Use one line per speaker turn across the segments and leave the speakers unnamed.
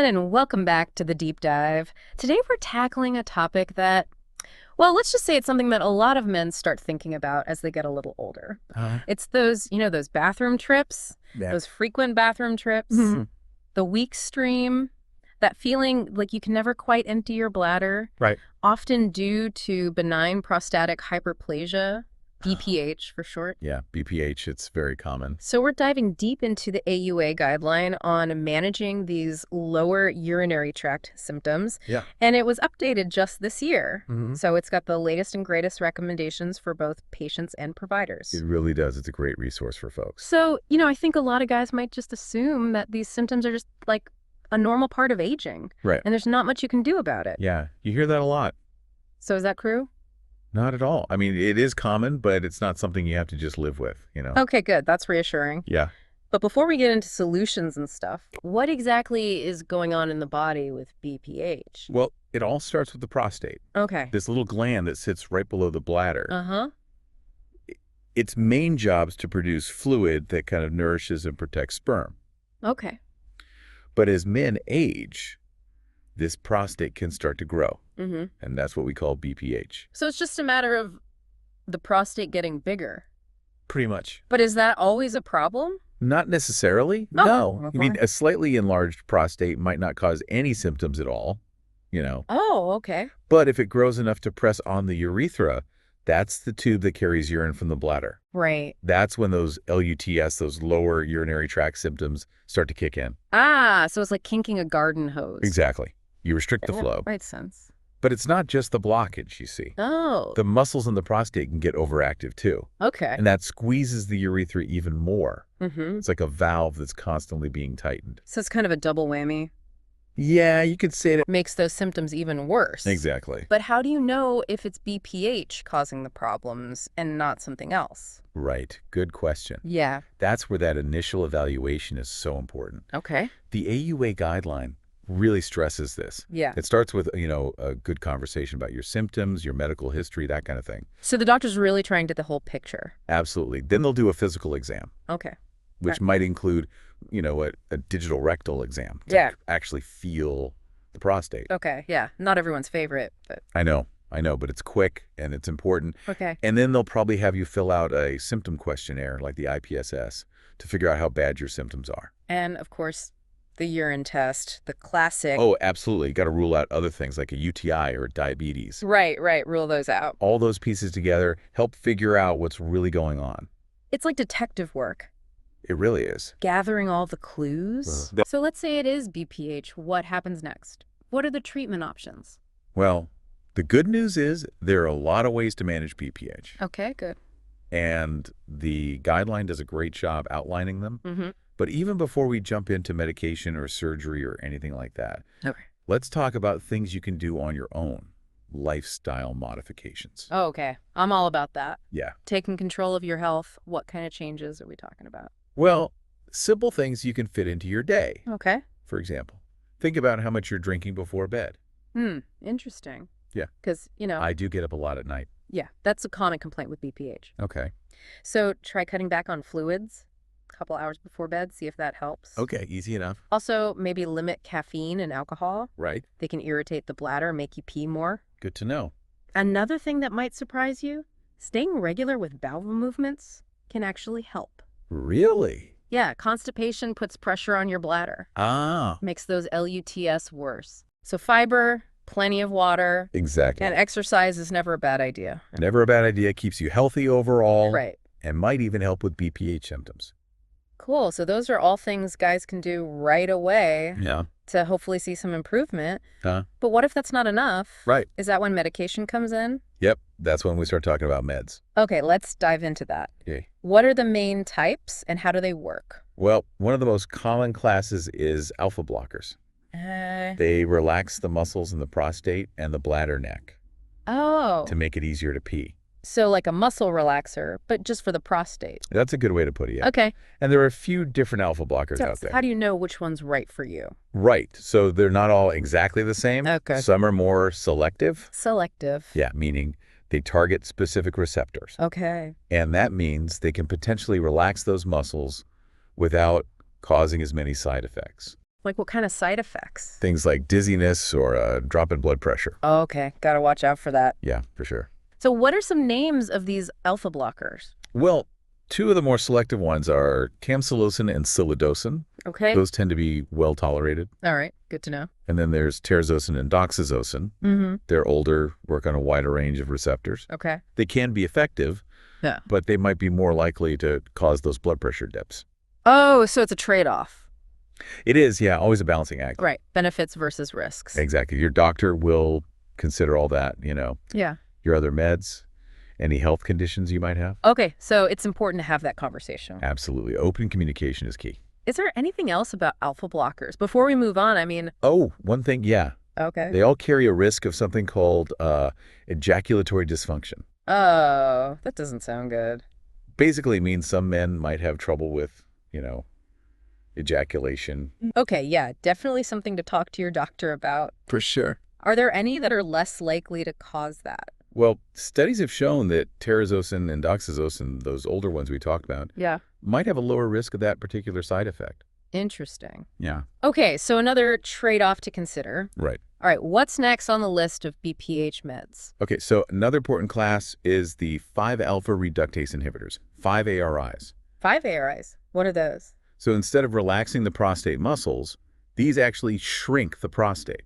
everyone, and welcome back to the Deep Dive. Today we're tackling a topic that, well, let's just say it's something that a lot of men start thinking about as they get a little older. It's those, those bathroom trips, those frequent bathroom trips, the weak stream, that feeling like you can never quite empty your bladder.
Right.
Often due to benign prostatic hyperplasia, BPH for short.
Yeah, BPH, it's very common.
So we're diving deep into the AUA guideline on managing these lower urinary tract symptoms.
Yeah.
And it was updated just this year.
Mm-hmm.
So it's got the latest and greatest recommendations for both patients and providers.
It really does. It's a great resource for folks.
So, I think a lot of guys might just assume that these symptoms are just like a normal part of aging.
Right.
And there's not much you can do about it.
Yeah, you hear that a lot.
So is that true?
Not at all. I mean, it is common, but it's not something you have to just live with,
Okay, good. That's reassuring.
Yeah.
But before we get into solutions and stuff, what exactly is going on in the body with BPH?
Well, it all starts with the prostate.
Okay.
This little gland that sits right below the bladder.
Uh-huh.
Its main job is to produce fluid that kind of nourishes and protects sperm.
Okay.
But as men age, this prostate can start to grow.
Mm-hmm.
And that's what we call BPH.
So it's just a matter of the prostate getting bigger.
Pretty much.
But is that always a problem?
Not necessarily.
Oh,
No.
okay.
I mean, a slightly enlarged prostate might not cause any symptoms at all,
Oh, okay.
But if it grows enough to press on the urethra, that's the tube that carries urine from the bladder.
Right.
That's when those LUTS, those lower urinary tract symptoms, start to kick in.
Ah, so it's like kinking a garden hose.
Exactly. You restrict the
Yeah,
flow.
makes sense.
But it's not just the blockage, you see.
Oh.
The muscles in the prostate can get overactive too.
Okay.
And that squeezes the urethra even more.
Mm-hmm.
It's like a valve that's constantly being tightened.
So it's kind of a double whammy.
Yeah, you could say it.
Makes those symptoms even worse.
Exactly.
But how do you know if it's BPH causing the problems and not something else?
Right. Good question.
Yeah.
That's where that initial evaluation is so important.
Okay.
The AUA guideline really stresses this.
Yeah.
It starts with, a good conversation about your symptoms, your medical history, that kind of thing.
So the doctor's really trying to get the whole picture.
Absolutely. Then they'll do a physical exam,
Okay.
which might include, a digital rectal exam to actually feel the prostate.
Okay. Yeah. Not everyone's favorite, but.
I know, but it's quick and it's important.
Okay.
And then they'll probably have you fill out a symptom questionnaire like the IPSS to figure out how bad your symptoms are.
And, of course, the urine test, the classic.
Oh, absolutely. Got to rule out other things like a UTI or diabetes.
Right. Rule those out.
All those pieces together help figure out what's really going on.
It's like detective work.
It really is.
Gathering all the clues. So let's say it is BPH. What happens next? What are the treatment options?
Well, the good news is there are a lot of ways to manage BPH.
Okay, good.
And the guideline does a great job outlining them.
Mm-hmm.
But even before we jump into medication or surgery or anything like that, let's talk about things you can do on your own. Lifestyle modifications.
Oh, okay. I'm all about that.
Yeah.
Taking control of your health. What kind of changes are we talking about?
Well, simple things you can fit into your day.
Okay.
For example, think about how much you're drinking before bed.
Interesting.
Yeah.
Because,
I do get up a lot at night.
Yeah, that's a common complaint with BPH.
Okay.
So try cutting back on fluids a couple hours before bed, see if that helps.
Okay, easy enough.
Also, maybe limit caffeine and alcohol.
Right.
They can irritate the bladder, make you pee more.
Good to know.
Another thing that might surprise you, staying regular with bowel movements can actually help.
Really?
Yeah, constipation puts pressure on your bladder.
Ah.
Makes those LUTS worse. So fiber, plenty of water.
Exactly.
And exercise is never a bad idea.
Never a bad idea. Keeps you healthy overall.
Right.
And might even help with BPH symptoms.
Cool. So those are all things guys can do right away to hopefully see some improvement. But what if that's not enough?
Right.
Is that when medication comes in?
Yep. That's when we start talking about meds.
Okay, let's dive into that.
Okay.
What are the main types and how do they work?
Well, one of the most common classes is alpha blockers. They relax the muscles in the prostate and the bladder neck to make it easier to pee.
So like a muscle relaxer, but just for the prostate.
That's a good way to put it, yeah.
Okay.
And there are a few different alpha blockers out there.
How do you know which one's right for you?
Right. So they're not all exactly the same.
Okay.
Some are more selective.
Selective.
Yeah, meaning they target specific receptors.
Okay.
And that means they can potentially relax those muscles without causing as many side effects.
Like what kind of side effects?
Things like dizziness or a drop in blood pressure.
Oh, okay. Got to watch out for that.
Yeah, for sure.
So what are some names of these alpha blockers?
Well, two of the more selective ones are tamsulosin and silodosin.
Okay.
Those tend to be well tolerated.
All right. Good to know.
And then there's terazosin and doxazosin.
Mm-hmm.
They're older, work on a wider range of receptors.
Okay.
They can be effective,
Yeah.
but they might be more likely to cause those blood pressure dips.
Oh, so it's a trade-off.
It is, yeah, always a balancing act.
Right. Benefits versus risks.
Exactly. Your doctor will consider all that,
Yeah.
your other meds, any health conditions you might have.
Okay. So it's important to have that conversation.
Absolutely. Open communication is key.
Is there anything else about alpha blockers? Before we move on, I mean...
Oh, one thing, yeah.
Okay.
They all carry a risk of something called ejaculatory dysfunction.
Oh, that doesn't sound good.
Basically means some men might have trouble with, ejaculation.
Okay, yeah, definitely something to talk to your doctor about.
For sure.
Are there any that are less likely to cause that?
Well, studies have shown that terazosin and doxazosin, those older ones we talked about,
Yeah.
might have a lower risk of that particular side effect.
Interesting.
Yeah.
Okay, so another trade-off to consider.
Right.
All right, what's next on the list of BPH meds?
Okay, so another important class is the 5-alpha reductase inhibitors, 5-ARIs.
5-ARIs. What are those?
So instead of relaxing the prostate muscles, these actually shrink the prostate.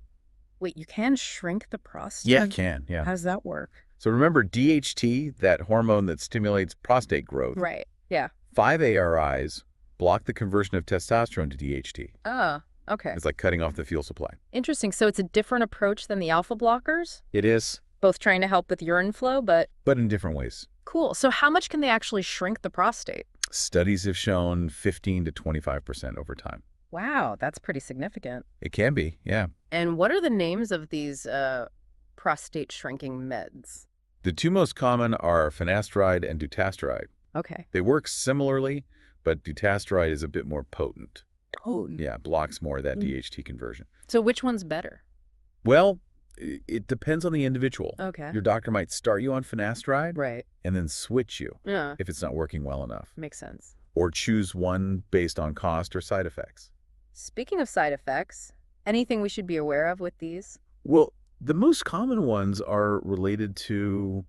Wait, you can shrink the prostate?
Yeah, it can, yeah.
How does that work?
So remember DHT, that hormone that stimulates prostate growth.
Right, yeah.
5-ARIs block the conversion of testosterone to DHT.
Oh, okay.
It's like cutting off the fuel supply.
Interesting. So it's a different approach than the alpha blockers?
It is.
Both trying to help with urine flow, but...
But in different ways.
Cool. So how much can they actually shrink the prostate?
Studies have shown 15 to 25% over time.
Wow, that's pretty significant.
It can be, yeah.
And what are the names of these prostate shrinking meds?
The two most common are finasteride and dutasteride.
Okay.
They work similarly, but dutasteride is a bit more potent.
Potent?
Yeah, blocks more of that DHT conversion.
So which one's better?
Well, it depends on the individual.
Okay.
Your doctor might start you on finasteride
Right.
and then switch you
Yeah.
if it's not working well enough.
Makes sense.
Or choose one based on cost or side effects.
Speaking of side effects, anything we should be aware of with these?
Well, the most common ones are related to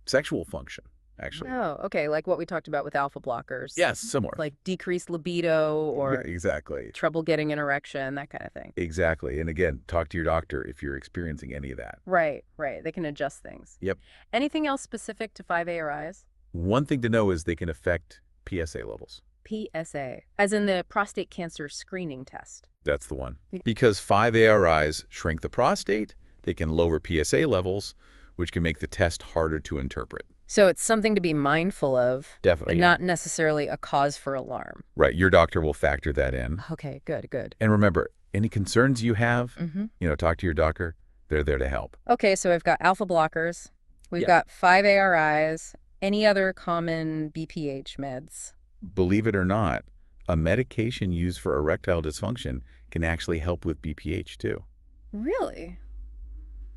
sexual function, actually.
Oh, okay. Like what we talked about with alpha blockers.
Yes, similar.
Like decreased libido or
exactly.
trouble getting an erection, that kind of thing.
Exactly. And again, talk to your doctor if you're experiencing any of that.
Right, right. They can adjust things.
Yep.
Anything else specific to 5-ARIs?
One thing to know is they can affect PSA levels.
PSA, as in the prostate cancer screening test.
That's the one. Because 5-ARIs shrink the prostate, they can lower PSA levels, which can make the test harder to interpret.
So it's something to be mindful of.
Definitely.
But not necessarily a cause for alarm.
Right. Your doctor will factor that in.
Okay, good, good.
And remember, any concerns you have,
Mm-hmm.
talk to your doctor. They're there to help.
Okay, so we've got alpha blockers. We've got 5-ARIs. Any other common BPH meds?
Believe it or not, a medication used for erectile dysfunction can actually help with BPH too.
Really?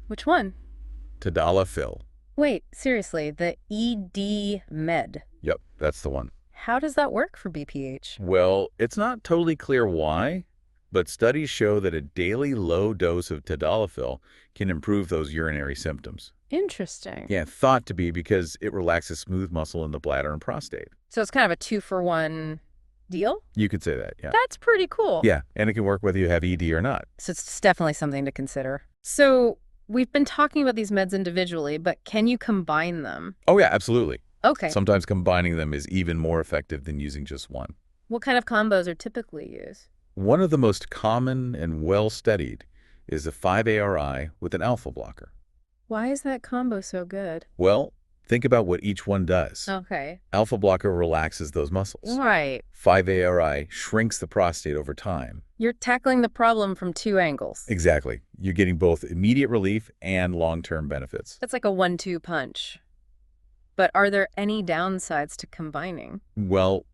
Which one?
Tadalafil.
Wait, seriously, the ED med.
Yep, that's the one.
How does that work for BPH?
Well, it's not totally clear why, but studies show that a daily low dose of tadalafil can improve those urinary symptoms.
Interesting.
Yeah, thought to be because it relaxes smooth muscle in the bladder and prostate.
So it's kind of a 2-for-1 deal?
You could say that, yeah.
That's pretty cool.
Yeah, and it can work whether you have ED or not.
So it's definitely something to consider. So we've been talking about these meds individually, but can you combine them?
Oh, yeah, absolutely.
Okay.
Sometimes combining them is even more effective than using just one.
What kind of combos are typically used?
One of the most common and well-studied is a 5-ARI with an alpha blocker.
Why is that combo so good?
Well, think about what each one does.
Okay.
Alpha blocker relaxes those muscles.
Right.
5-ARI shrinks the prostate over time.
You're tackling the problem from 2 angles.
Exactly. You're getting both immediate relief and long-term benefits.
That's like a 1-2 punch. But are there any downsides to combining?
Well,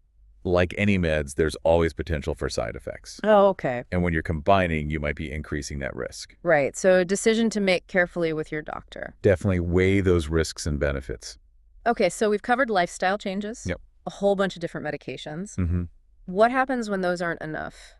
like any meds, there's always potential for side effects.
Oh, okay.
And when you're combining, you might be increasing that risk.
Right. So a decision to make carefully with your doctor.
Definitely weigh those risks and benefits.
Okay, so we've covered lifestyle changes.
Yep.
A whole bunch of different medications.
Mm-hmm.
What happens when those aren't enough?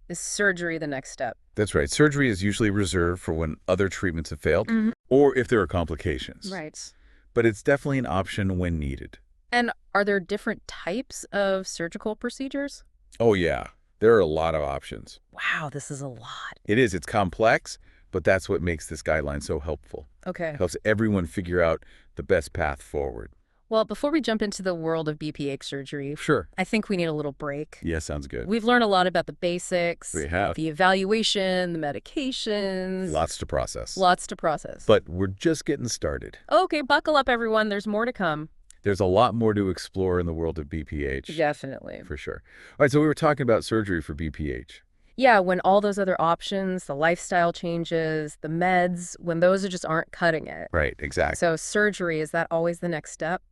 Is surgery the next step?
That's right. Surgery is usually reserved for when other treatments have failed or if there are complications.
Right.
But it's definitely an option when needed.
And are there different types of surgical procedures?
Oh, yeah. There are a lot of options.
Wow, this is a lot.
It is. It's complex, but that's what makes this guideline so helpful.
Okay.
It helps everyone figure out the best path forward.
Well, before we jump into the world of BPH surgery,
Sure.
I think we need a little break.
Yeah, sounds good.
We've learned a lot about the basics,
We have.
the evaluation, the medications.
Lots to process.
Lots to process.
But we're just getting started.
Okay, buckle up, everyone. There's more to come.
There's a lot more to explore in the world of BPH.
Definitely.
For sure. All right, so we were talking about surgery for BPH.
Yeah, when all those other options, the lifestyle changes, the meds, when those just aren't cutting it.
Right, exactly.
So surgery, is that always the next step?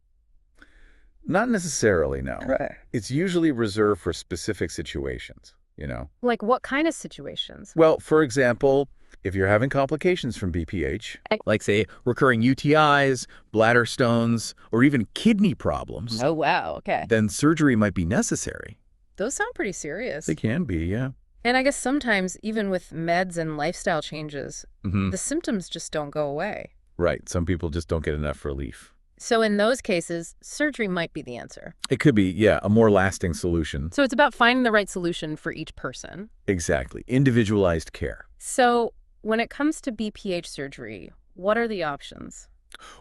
Not necessarily, no.
Right.
It's usually reserved for specific situations, you know?
Like what kind of situations?
Well, for example, if you're having complications from BPH, like, say, recurring UTIs, bladder stones, or even kidney problems,
Oh, wow. Okay.
then surgery might be necessary.
Those sound pretty serious.
They can be, yeah.
And I guess sometimes, even with meds and lifestyle changes,
Mm-hmm.
the symptoms just don't go away.
Right. Some people just don't get enough relief.
So in those cases, surgery might be the answer.
It could be, yeah, a more lasting solution.
So it's about finding the right solution for each person.
Exactly. Individualized care.
So when it comes to BPH surgery, what are the options?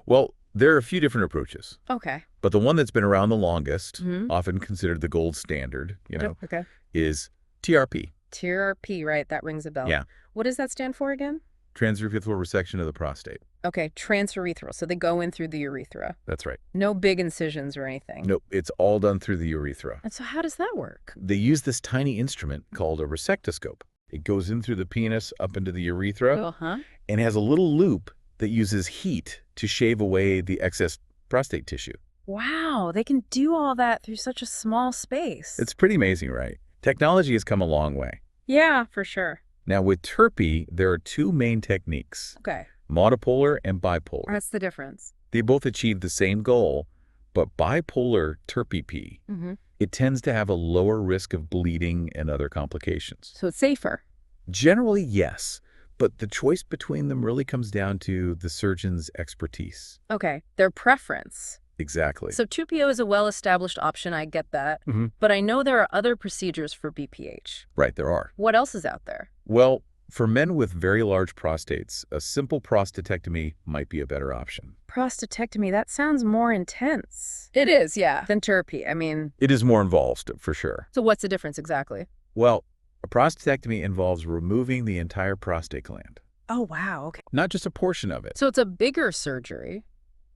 Well, there are a few different approaches,
Okay.
but the one that's been around the longest,
Mhm.
often considered the gold standard,
Okay.
is TRP,
TRP, right? That rings a bell.
Yeah.
What does that stand for again?
transurethral resection of the prostate.
Okay, transurethral. So they go in through the urethra.
That's right.
No big incisions or anything.
Nope, it's all done through the urethra.
And so how does that work?
They use this tiny instrument called a resectoscope. It goes in through the penis up into the urethra
Uh-huh.
and has a little loop that uses heat to shave away the excess prostate tissue.
Wow, they can do all that through such a small space.
It's pretty amazing, right? Technology has come a long way.
Yeah, for sure.
Now, with TRP, there are two main techniques,
Okay.
monopolar and bipolar.
What's the difference?
They both achieve the same goal, but bipolar TRP,
Mm-hmm.
it tends to have a lower risk of bleeding and other complications.
So it's safer.
Generally, yes, but the choice between them really comes down to the surgeon's expertise.
Okay, their preference.
Exactly.
So 2PO is a well-established option, I get that.
Mhm.
But I know there are other procedures for BPH.
Right, there are.
What else is out there?
Well, for men with very large prostates, a simple prostatectomy might be a better option.
Prostatectomy, that sounds more intense. It is, yeah. Than TURP. I mean,
It is more involved, for sure.
so what's the difference exactly?
Well, a prostatectomy involves removing the entire prostate gland,
Oh, wow, okay.
not just a portion of it.
So it's a bigger surgery.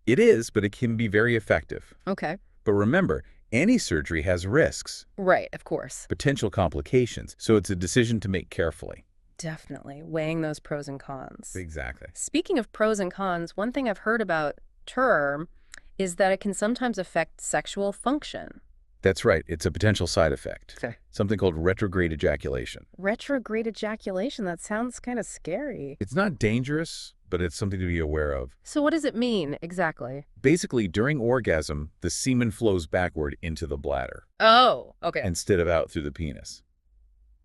It is, but it can be very effective.
Okay.
But remember, any surgery has risks,
Right, of course.
potential complications, so it's a decision to make carefully.
Definitely. Weighing those pros and cons.
Exactly.
Speaking of pros and cons, one thing I've heard about TURP is that it can sometimes affect sexual function.
That's right. It's a potential side effect.
Okay.
Something called retrograde ejaculation.
Retrograde ejaculation, that sounds kind of scary.
It's not dangerous, but it's something to be aware of.
So what does it mean exactly?
Basically, during orgasm, the semen flows backward into the bladder
Oh, okay.
instead of out through the penis.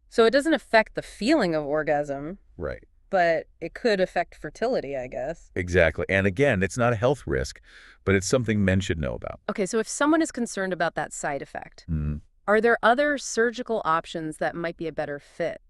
So it doesn't affect the feeling of orgasm,
Right.
but it could affect fertility, I guess.
Exactly. And again, it's not a health risk, but it's something men should know about.
Okay, so if someone is concerned about that side effect,
Mm.
are there other surgical options that might be a better fit?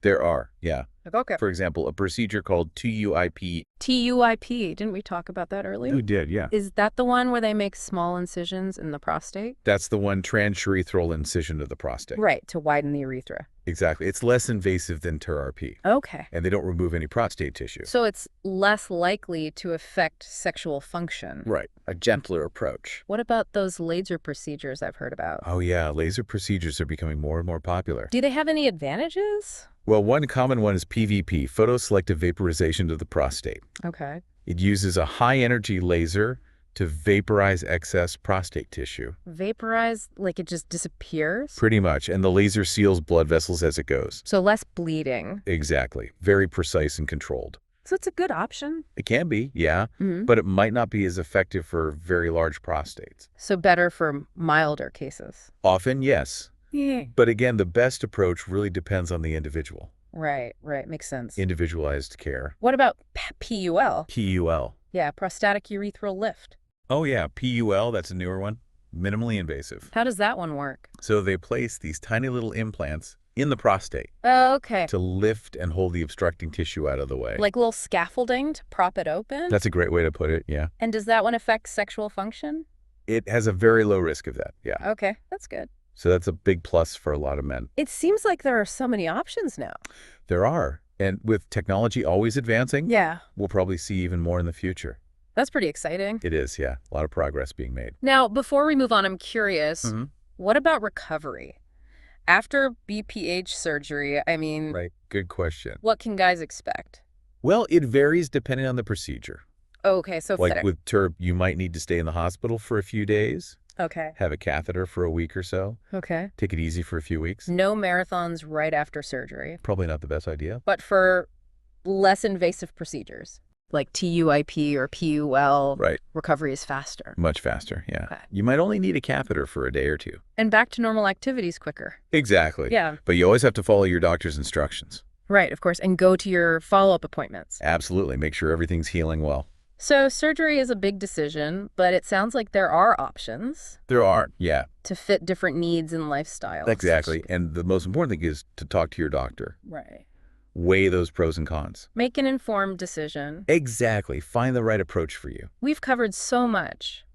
There are, yeah.
Okay.
For example, a procedure called TUIP.
TUIP, didn't we talk about that earlier?
You did, yeah.
Is that the one where they make small incisions in the prostate?
That's the one, transurethral incision of the prostate.
Right, to widen the urethra.
Exactly. It's less invasive than TURP,
Okay.
and they don't remove any prostate tissue.
So it's less likely to affect sexual function.
Right. A gentler approach.
What about those laser procedures I've heard about?
Oh, yeah. Laser procedures are becoming more and more popular.
Do they have any advantages?
Well, one common one is PVP, photoselective vaporization of the prostate.
Okay.
It uses a high-energy laser to vaporize excess prostate tissue.
Vaporize, like it just disappears?
Pretty much. And the laser seals blood vessels as it goes.
So less bleeding.
Exactly. Very precise and controlled.
So it's a good option.
It can be, yeah, but it might not be as effective for very large prostates.
So better for milder cases.
Often, yes,
Yeah.
But again, the best approach really depends on the individual.
Right, makes sense.
Individualized care.
What about PUL?
PUL.
Yeah, prostatic urethral lift.
Oh yeah, PUL, that's a newer one. Minimally invasive.
How does that one work?
So they place these tiny little implants in the prostate
Oh, okay.
to lift and hold the obstructing tissue out of the way.
Like little scaffolding to prop it open?
That's a great way to put it, yeah.
And does that one affect sexual function?
It has a very low risk of that, yeah.
Okay, that's good.
So that's a big plus for a lot of men.
It seems like there are so many options now.
There are. And with technology always advancing,
Yeah.
we'll probably see even more in the future.
That's pretty exciting.
It is, yeah. A lot of progress being made.
Now, before we move on, I'm curious, what about recovery? After BPH surgery,
Right. Good question.
what can guys expect?
Well, it varies depending on the procedure.
Okay, so
Like with TURP, you might need to stay in the hospital for a few days,
Okay.
have a catheter for a week or so,
Okay.
take it easy for a few weeks.
No marathons right after surgery,
Probably not the best idea.
but for less invasive procedures, like TUIP or PUL,
Right.
recovery is faster.
Much faster, yeah.
Okay.
You might only need a catheter for a day or two.
And back to normal activities quicker.
Exactly.
Yeah.
But you always have to follow your doctor's instructions.
Right, of course, and go to your follow-up appointments.
Absolutely. Make sure everything's healing well.
So surgery is a big decision, but it sounds like there are options
There are, yeah.
to fit different needs and lifestyles.
Exactly. And the most important thing is to talk to your doctor.
Right.
Weigh those pros and cons.
Make an informed decision.
Exactly. Find the right approach for you.
We've covered so much.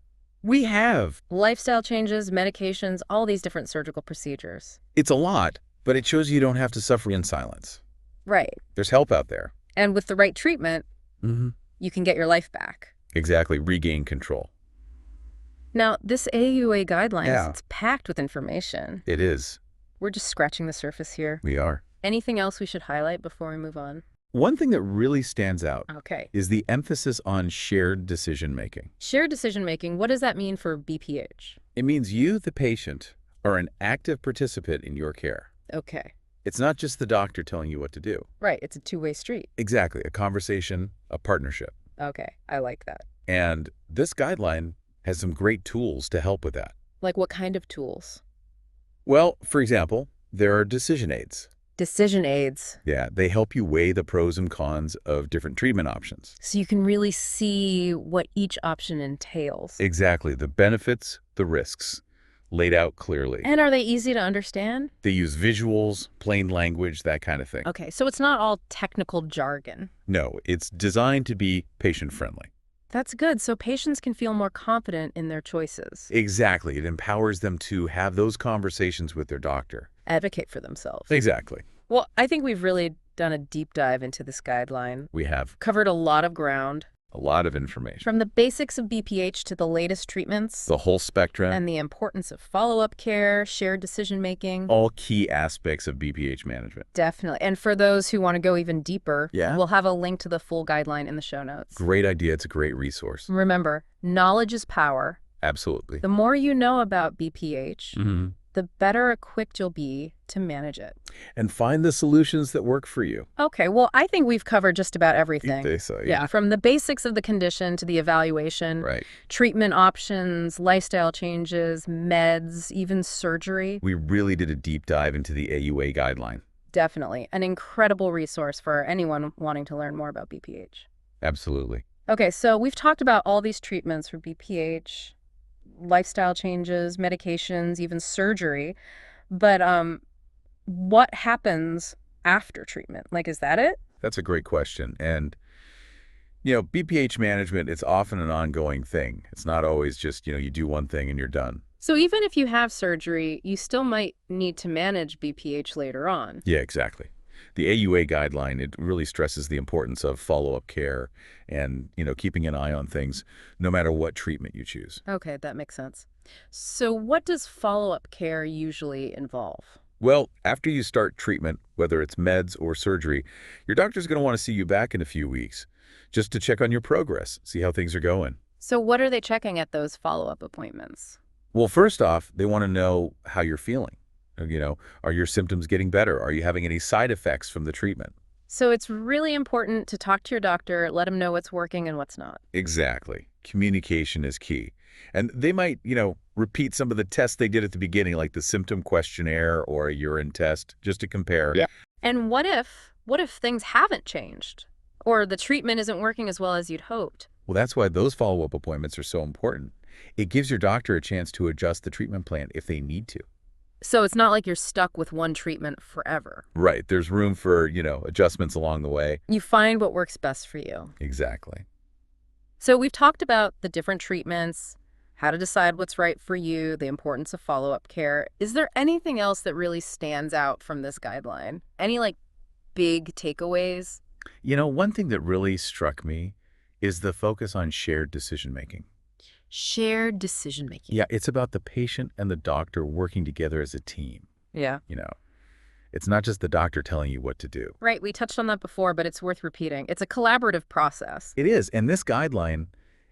We have.
Lifestyle changes, medications, all these different surgical procedures.
It's a lot, but it shows you don't have to suffer in silence.
Right.
There's help out there.
And with the right treatment, you can get your life back.
Exactly. Regain control.
Now, this AUA guidelines,
Yeah.
it's packed with information.
It is.
We're just scratching the surface here.
We are.
Anything else we should highlight before we move on?
One thing that really stands out
Okay.
is the emphasis on shared decision-making.
Shared decision-making, what does that mean for BPH?
It means you, the patient, are an active participant in your care.
Okay.
It's not just the doctor telling you what to do.
Right, it's a two-way street.
Exactly. A conversation, a partnership.
Okay, I like that.
And this guideline has some great tools to help with that.
Like what kind of tools?
Well, for example, there are decision aids.
Decision aids.
Yeah, they help you weigh the pros and cons of different treatment options.
So you can really see what each option entails.
Exactly. The benefits, the risks, laid out clearly.
And are they easy to understand?
They use visuals, plain language, that kind of thing.
Okay, so it's not all technical jargon.
No, it's designed to be patient-friendly.
That's good, so patients can feel more confident in their choices.
Exactly. It empowers them to have those conversations with their doctor.
Advocate for themselves.
Exactly.
Well, I think we've really done a deep dive into this guideline.
We have
Covered a lot of ground.
a lot of information.
From the basics of BPH to the latest treatments.
The whole spectrum.
And the importance of follow-up care, shared decision-making.
All key aspects of BPH management.
Definitely. And for those who want to go even deeper,
Yeah.
we'll have a link to the full guideline in the show notes.
Great idea. It's a great resource.
Remember, knowledge is power.
Absolutely.
The more you know about BPH,
Mm-hmm.
the better equipped you'll be to manage it.
And find the solutions that work for you.
Okay, well, I think we've covered just about everything.
They say.
Yeah, from the basics of the condition to the evaluation,
Right.
treatment options, lifestyle changes, meds, even surgery.
We really did a deep dive into the AUA guideline.
Definitely. An incredible resource for anyone wanting to learn more about BPH.
Absolutely.
Okay, so we've talked about all these treatments for BPH, lifestyle changes, medications, even surgery. But what happens after treatment? Like, is that it?
That's a great question. And, BPH management, it's often an ongoing thing. It's not always just, you do one thing and you're done.
So even if you have surgery, you still might need to manage BPH later on.
Yeah, exactly. The AUA guideline, it really stresses the importance of follow-up care and, keeping an eye on things no matter what treatment you choose.
Okay, that makes sense. So what does follow-up care usually involve?
Well, after you start treatment, whether it's meds or surgery, your doctor's going to want to see you back in a few weeks just to check on your progress, see how things are going.
So what are they checking at those follow-up appointments?
Well, first off, they want to know how you're feeling. Are your symptoms getting better? Are you having any side effects from the treatment?
So it's really important to talk to your doctor, let him know what's working and what's not.
Exactly. Communication is key. And they might, repeat some of the tests they did at the beginning, like the symptom questionnaire or a urine test, just to compare.
Yeah. And what if things haven't changed? Or the treatment isn't working as well as you'd hoped?
Well, that's why those follow-up appointments are so important. It gives your doctor a chance to adjust the treatment plan if they need to.
So it's not like you're stuck with one treatment forever.
Right. There's room for, adjustments along the way.
You find what works best for you.
Exactly.
So we've talked about the different treatments, how to decide what's right for you, the importance of follow-up care. Is there anything else that really stands out from this guideline? Any, big takeaways?
One thing that really struck me is the focus on shared decision-making.
Shared decision-making.
Yeah, it's about the patient and the doctor working together as a team.
Yeah.
It's not just the doctor telling you what to do.
Right, we touched on that before, but it's worth repeating. It's a collaborative process.
It is, and this guideline,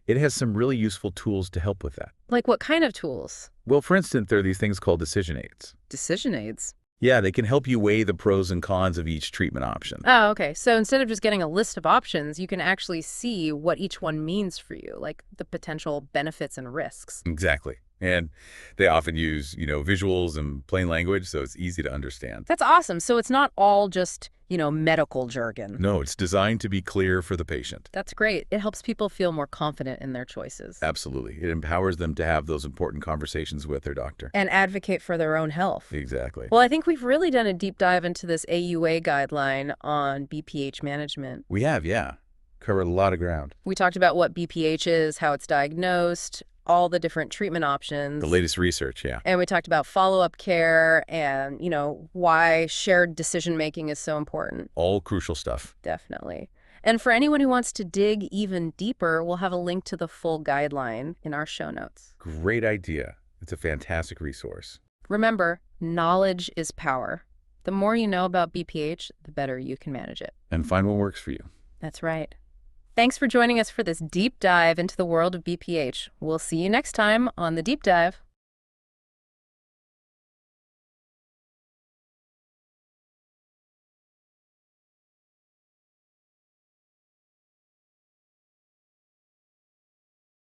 it has some really useful tools to help with that.
Like what kind of tools?
Well, for instance, there are these things called decision aids.
Decision aids?
Yeah, they can help you weigh the pros and cons of each treatment option.
Oh, okay. So instead of just getting a list of options, you can actually see what each one means for you, like the potential benefits and risks.
Exactly. And they often use, visuals and plain language, so it's easy to understand.
That's awesome. So it's not all just, medical jargon.
No, it's designed to be clear for the patient.
That's great. It helps people feel more confident in their choices.
Absolutely. It empowers them to have those important conversations with their doctor.
And advocate for their own health.
Exactly.
Well, I think we've really done a deep dive into this AUA guideline on BPH management.
We have, yeah. Covered a lot of ground.
We talked about what BPH is, how it's diagnosed, all the different treatment options.
The latest research, yeah.
And we talked about follow-up care and, why shared decision-making is so important.
All crucial stuff.
Definitely. And for anyone who wants to dig even deeper, we'll have a link to the full guideline in our show notes.
Great idea. It's a fantastic resource.
Remember, knowledge is power. The more you know about BPH, the better you can manage it.
And find what works for you.
That's right. Thanks for joining us for this deep dive into the world of BPH. We'll see you next time on The Deep Dive.